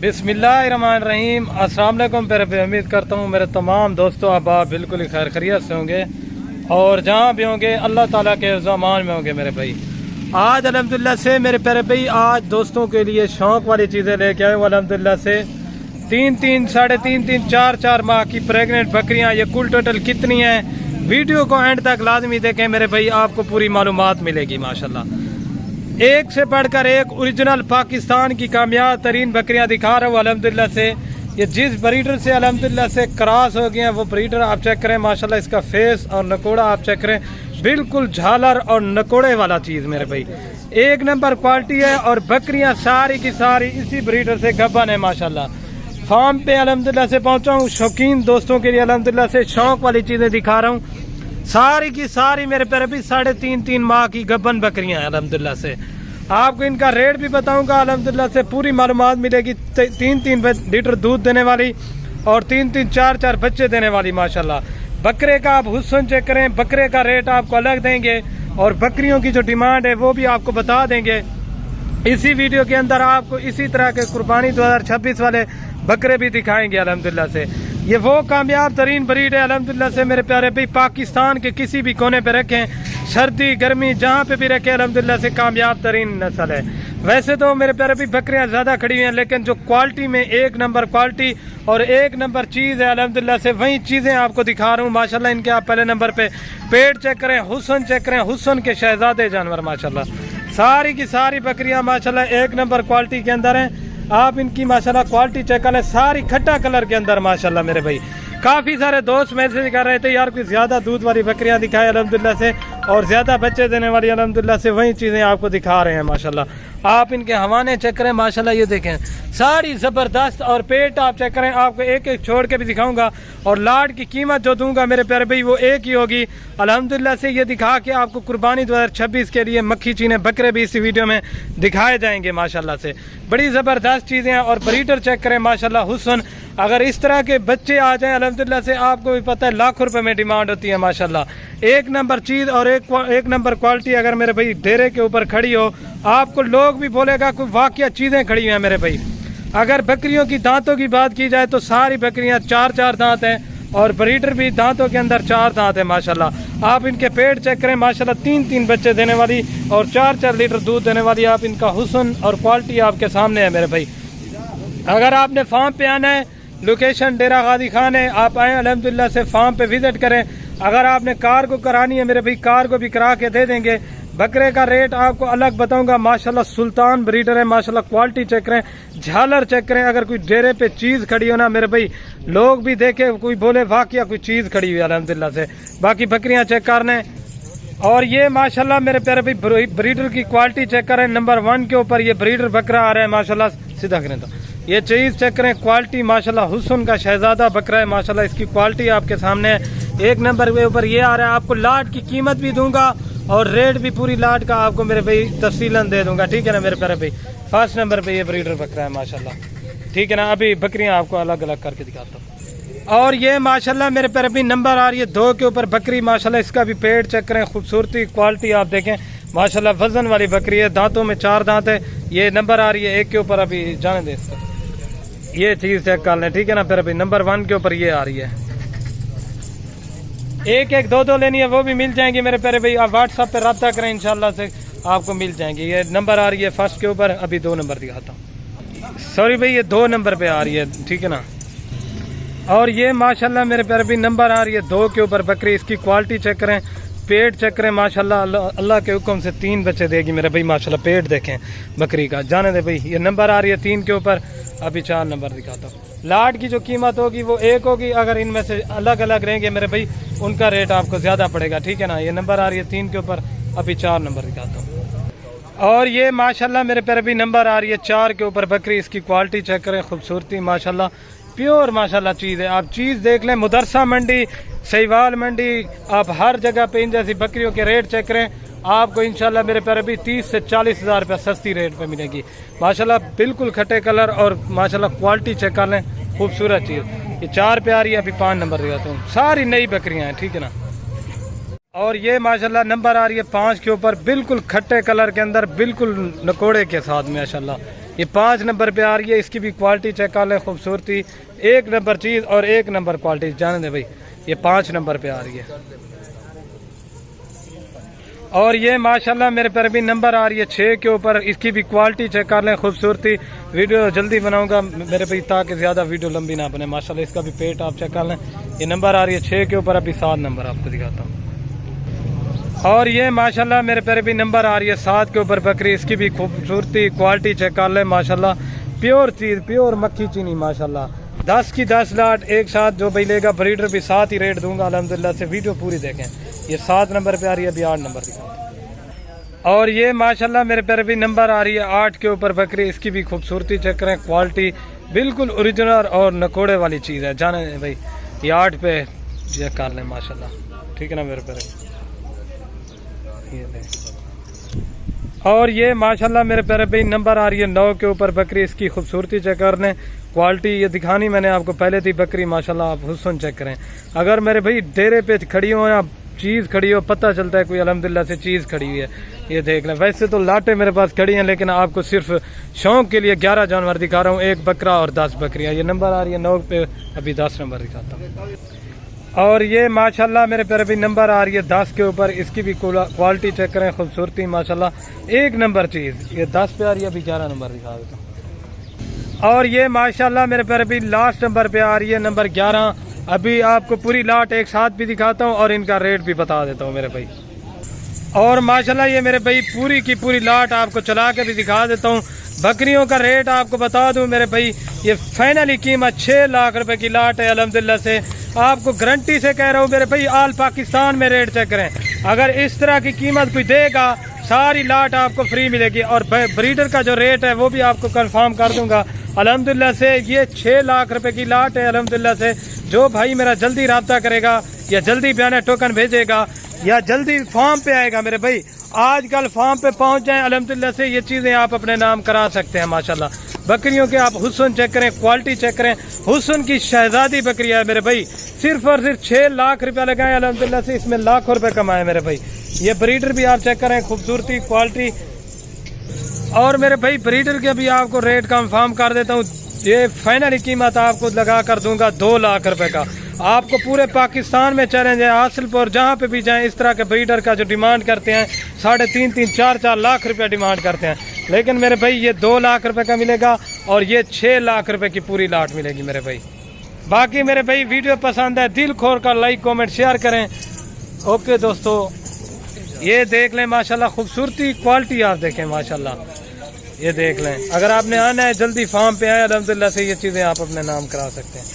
बिस्मिल्लाहिर्रहमानिर्रहीम। अस्सलाम वालेकुम। फिर उम्मीद करता हूँ मेरे तमाम दोस्तों अहबाब बिल्कुल ही खैर खैरियत से होंगे और जहाँ भी होंगे अल्लाह ताला के ज़मान में होंगे। मेरे भाई आज अल्हम्दुलिल्लाह से मेरे प्यारे भाई आज दोस्तों के लिए शौक़ वाली चीज़ें लेके आए हूँ। अल्हम्दुलिल्लाह से 3-3, 3.5, 4-4 माह की प्रेग्नेंट बकरियाँ, ये कुल टोटल कितनी हैं, वीडियो को एंड तक लाजमी देखें मेरे भाई, आपको पूरी मालूमात मिलेगी। माशाल्लाह एक से बढ़कर एक ओरिजिनल पाकिस्तान की कामयाब तरीन बकरियां दिखा रहा हूँ। अल्हम्दुलिल्लाह से ये जिस ब्रीडर से अल्हम्दुलिल्लाह से क्रॉस हो गए हैं वो ब्रीडर आप चेक करें। माशाल्लाह इसका फेस और नकोड़ा आप चेक करें, बिल्कुल झालर और नकोड़े वाला चीज़ मेरे भाई, एक नंबर क्वालिटी है। और बकरियां सारी की सारी इसी ब्रीडर से गब्बन है। माशाल्लाह फार्म पे अल्हम्दुलिल्लाह से पहुँचा हूँ शौकीन दोस्तों के लिए। अल्हम्दुलिल्लाह से शौक वाली चीज़ें दिखा रहा हूँ। सारी की सारी मेरे प्यारे भी 3.5 माह की गब्बन बकरियां हैं। अल्हम्दुलिल्लाह से आपको इनका रेट भी बताऊंगा। अल्हम्दुलिल्लाह से पूरी मालूमात मिलेगी। 3-3 लीटर दूध देने वाली और 3-3, 4-4 बच्चे देने वाली। माशाल्लाह बकरे का आप हुस्न चेक करें, बकरे का रेट आपको अलग देंगे और बकरियों की जो डिमांड है वो भी आपको बता देंगे इसी वीडियो के अंदर। आपको इसी तरह के कुर्बानी 2026 वाले बकरे भी दिखाएंगे। अल्हम्दुलिल्लाह से ये वो कामयाब तरीन ब्रीड है। अल्हम्दुलिल्लाह से मेरे प्यारे भाई पाकिस्तान के किसी भी कोने पे रखें, सर्दी गर्मी जहाँ पे भी रखें, अल्हम्दुलिल्लाह से कामयाब तरीन नस्ल है। वैसे तो मेरे प्यारे भाई बकरियाँ ज़्यादा खड़ी हुई हैं, लेकिन जो क्वालिटी में एक नंबर क्वालिटी और एक नंबर चीज़ है अल्हम्दुलिल्लाह से वही चीज़ें आपको दिखा रहा हूँ। माशाल्लाह इनके आप पहले नंबर पे पेट चेक करें, हुस्न चेक करें, हुस्न के शहजादे जानवर। माशाल्लाह सारी की सारी बकरियाँ माशाल्लाह एक नंबर क्वालिटी के अंदर हैं। आप इनकी माशाल्लाह क्वालिटी चेक करें, सारी खट्टा कलर के अंदर। माशाल्लाह मेरे भाई काफ़ी सारे दोस्त मैसेज कर रहे थे यार कोई ज़्यादा दूध वाली बकरियां दिखाए अल्हम्दुलिल्लाह से और ज़्यादा बच्चे देने वाली। अल्हम्दुलिल्लाह से वही चीज़ें आपको दिखा रहे हैं। माशाल्लाह आप इनके हवाने चेक करें, माशाल्लाह ये देखें सारी ज़बरदस्त। और पेट आप चेक करें, आपको एक एक छोड़ के भी दिखाऊंगा और लाड की कीमत जो दूंगा मेरे प्यारे भाई वो एक ही होगी। अल्हम्दुलिल्लाह से ये दिखा के आपको कुर्बानी 2026 के लिए मक्खी चीने बकरे भी इसी वीडियो में दिखाए जाएंगे। माशाल्लाह से बड़ी ज़बरदस्त चीज़ें हैं। और ब्रीडर चेक करें, माशाल्लाह हुस्न, अगर इस तरह के बच्चे आ जाएं अल्हम्दुलिल्लाह से आपको भी पता है लाखों रुपए में डिमांड होती है। माशाल्लाह एक नंबर चीज़ और एक नंबर क्वालिटी अगर मेरे भाई डेरे के ऊपर खड़ी हो, आपको लोग भी बोलेगा कोई वाकया चीज़ें खड़ी हुई हैं मेरे भाई। अगर बकरियों की दांतों की बात की जाए तो सारी बकरियां 4-4 दांत हैं और ब्रीडर भी दांतों के अंदर 4 दांत है। माशाल्लाह आप इनके पेट चेक करें, माशाल्लाह 3-3 बच्चे देने वाली और 4-4 लीटर दूध देने वाली। आप इनका हुस्न और क्वालिटी आपके सामने है मेरे भाई। अगर आपने फार्म पे आना है, लोकेशन डेरा गाजी खान है, आप आएँ अल्हम्दुलिल्लाह से फार्म पे विजिट करें। अगर आपने कार को करानी है मेरे भाई, कार को भी करा के दे देंगे। बकरे का रेट आपको अलग बताऊंगा। माशाल्लाह सुल्तान ब्रीडर है। माशाल्लाह क्वालिटी चेक करें, झालर चेक करें। अगर कोई डेरे पे चीज़ खड़ी हो ना मेरे भाई, लोग भी देखे कोई बोले वाकया कोई चीज़ खड़ी हुई है अल्हम्दुलिल्लाह से। बाकी बकरियां चेक करने और ये माशाल्लाह मेरे प्यारे भाई ब्रीडर की क्वालिटी चेक करें। नंबर 1 के ऊपर ये ब्रीडर बकरा आ रहा है। माशाल्लाह सीधा करें तो ये चीज़ चेक करें, क्वालिटी माशाल्लाह हुस्न का शहजादा बकरा है। माशाल्लाह इसकी क्वालिटी आपके सामने है। एक नंबर के ऊपर ये आ रहा है। आपको लाट की कीमत भी दूंगा और रेट भी पूरी लाट का आपको मेरे भाई तफसीलन दे दूंगा, ठीक है ना मेरे प्यारे भाई। फर्स्ट नंबर पे ये ब्रीडर बकरा है माशाल्लाह, ठीक है ना। अभी बकरियां आपको अलग अलग करके दिखाता हूँ। और ये माशाल्लाह मेरे प्यारे भाई नंबर आ रही है 2 के ऊपर बकरी। माशाल्लाह इसका भी पेट चेक करें, खूबसूरती क्वालिटी आप देखें। माशाल्लाह वजन वाली बकरी है, दांतों में 4 दांत है। ये नंबर आ रही है 1 के ऊपर, अभी जाने दे इसका, ये चीज़ चेक कर लें, ठीक है ना प्यारे भाई। नंबर 1 के ऊपर ये आ रही है। एक 2 लेनी है वो भी मिल जाएंगी मेरे प्यारे भाई। आप व्हाट्सएप पे रब्ता करें, इंशाल्लाह से आपको मिल जाएंगी। ये नंबर आ रही है 1 के ऊपर, अभी 2 नंबर दिखाता हूँ। सॉरी भाई ये 2 नंबर पे आ रही है, ठीक है ना। और ये माशाल्लाह मेरे प्यारे भाई नंबर आ रही है 2 के ऊपर बकरी। इसकी क्वालिटी चेक करें, पेट चेक करें। माशाल्लाह अल्लाह के हुक्म से 3 बच्चे देगी मेरे भाई। माशाल्लाह पेट देखें बकरी का, जाने दे भाई। ये नंबर आ रही है 3 के ऊपर, अभी 4 नंबर दिखाता हूँ। लाट की जो कीमत होगी वो एक होगी, अगर इनमें से अलग अलग रहेंगे मेरे भाई उनका रेट आपको ज़्यादा पड़ेगा, ठीक है ना। ये नंबर आ रही है 3 के ऊपर, अभी 4 नंबर दिखाता हूँ। और ये माशाल्लाह मेरे प्यारे भाई नंबर आ रही है 4 के ऊपर बकरी। इसकी क्वालिटी चेक करें, खूबसूरती माशाल्लाह प्योर माशाल्लाह चीज़ है। आप चीज़ देख लें, मुदरसा मंडी, सहीवाल मंडी, आप हर जगह पे इन जैसी बकरियों के रेट चेक करें, आपको इंशाल्लाह मेरे प्यारे भी 30 से 40 हज़ार रुपये सस्ती रेट पे मिलेगी। माशाल्लाह बिल्कुल खट्टे कलर और माशाल्लाह क्वालिटी चेक कर लें, खूबसूरत चीज़। ये 4 पे आ रही है, अभी 5 नंबर दिखाता हूँ। सारी नई बकरियाँ हैं, ठीक है ना। और ये माशाल्लाह नंबर आ रही है 5 के ऊपर, बिल्कुल खट्टे कलर के अंदर, बिल्कुल नकोड़े के साथ माशाल्लाह। ये 5 नंबर पे आ रही है। इसकी भी क्वालिटी चेक कर लें, खूबसूरती 1 नंबर चीज़ और 1 नंबर क्वालिटी। जाने दे भाई, ये 5 नंबर पे आ रही है। और ये माशाल्लाह मेरे पर भी नंबर आ रही है 6 के ऊपर। इसकी भी क्वालिटी चेक कर लें, खूबसूरती। वीडियो जल्दी बनाऊंगा मेरे भाई ताकि ज़्यादा वीडियो लंबी ना बने। माशाल्लाह इसका भी पेट आप चेक कर लें। ये नंबर आ रही है 6 के ऊपर। अभी 7 नंबर आपको दिखाता हूँ। और ये माशाल्लाह मेरे पर भी नंबर आ रही है 7 के ऊपर बकरी। इसकी भी खूबसूरती क्वालिटी चेक कर लें। माशाल्लाह प्योर चीज़, प्योर मक्खी चीनी माशाल्लाह। 10 की 10 लाट एक साथ जो भाई लेगा, ब्रीडर भी साथ ही रेट दूंगा अल्हम्दुलिल्लाह से। वीडियो पूरी देखें। ये 7 नंबर पे आ रही है, अभी 8 नंबर दिखा। और ये माशाल्लाह मेरे पर भी नंबर आ रही है 8 के ऊपर बकरी। इसकी भी खूबसूरती चेक करें, क्वालिटी बिल्कुल ओरिजिनल और नकोड़े वाली चीज़ है। जाने भाई ये 8 पे चेक कर लें माशाल्लाह, ठीक है ना मेरे पर। और ये माशाल्लाह मेरे पैर पे नंबर आ रही है 9 के ऊपर बकरी। इसकी खूबसूरती चेक कर लें, क्वालिटी ये दिखानी मैंने आपको पहले थी बकरी माशाल्लाह। आप हुस्न चेक करें। अगर मेरे भाई डेरे पे खड़ी हो या चीज़ खड़ी हो, पता चलता है कोई अल्हम्दुलिल्लाह से चीज़ खड़ी हुई है। ये देख लें। वैसे तो लाटें मेरे पास खड़ी हैं, लेकिन आपको सिर्फ शौक के लिए 11 जानवर दिखा रहा हूँ, 1 बकरा और 10 बकरियाँ। ये नंबर आ रही है 9 पे, अभी 10 नंबर दिखाता हूँ। और ये माशाल्लाह मेरे पर भी नंबर आ रही है 10 के ऊपर। इसकी भी क्वालिटी चेक करें, खूबसूरती माशाल्लाह 1 नंबर चीज़। ये 10 पे आ रही है, अभी 11 नंबर दिखा देता हूँ। और ये माशाल्लाह मेरे पर भी लास्ट नंबर पे आ रही है, नंबर 11। अभी आपको पूरी लाट एक साथ भी दिखाता हूँ और इनका रेट भी बता देता हूँ मेरे भाई। और माशाल्लाह ये मेरे भाई पूरी की पूरी लाट आपको चला के भी दिखा देता हूँ। बकरियों का रेट आपको बता दूं मेरे भाई, ये फाइनली कीमत 6 लाख रुपए की लाट है अल्हम्दुलिल्लाह से। आपको गारंटी से कह रहा हूँ मेरे भाई, आल पाकिस्तान में रेट चेक करें। अगर इस तरह की कीमत कोई देगा, सारी लाट आपको फ्री मिलेगी। और ब्रीडर का जो रेट है वो भी आपको कंफर्म कर दूंगा अल्हम्दुलिल्लाह से। ये 6 लाख रुपए की लाट है अल्हम्दुलिल्लाह से। जो भाई मेरा जल्दी रब्ता करेगा या जल्दी बयान टोकन भेजेगा या जल्दी फार्म पे आएगा मेरे भाई, आजकल फार्म पे पहुंच जाएं अल्हम्दुलिल्लाह से। ये चीज़ें आप अपने नाम करा सकते हैं माशाल्लाह। बकरियों के आप हुस्न चेक करें, क्वालिटी चेक करें। हुस्न की शहजादी बकरी है मेरे भाई। सिर्फ और सिर्फ 6 लाख रुपया लगाए अल्हम्दुलिल्लाह से, इसमें लाखों रुपए कमाए मेरे भाई। ये ब्रीडर भी आप चेक करें, खूबसूरती क्वालिटी। और मेरे भाई ब्रीडर के भी आपको रेट कंफर्म कर देता हूँ। ये फाइनली कीमत आपको लगा कर दूंगा 2 लाख रुपए का। आपको पूरे पाकिस्तान में चैलेंज है, हासिलपुर जहाँ पे भी जाएं इस तरह के ब्रीडर का जो डिमांड करते हैं 3.5 4 लाख रुपया डिमांड करते हैं। लेकिन मेरे भाई ये 2 लाख रुपए का मिलेगा और ये 6 लाख रुपए की पूरी लाट मिलेगी मेरे भाई। बाकी मेरे भाई वीडियो पसंद है दिल खोल कर लाइक कमेंट शेयर करें। ओके दोस्तों, ये देख लें माशाल्लाह खूबसूरती क्वालिटी आप देखें माशाल्लाह। ये देख लें। अगर आपने आना है जल्दी फार्म पे आए अल्हम्दुलिल्लाह से, ये चीज़ें आप अपने नाम करा सकते हैं।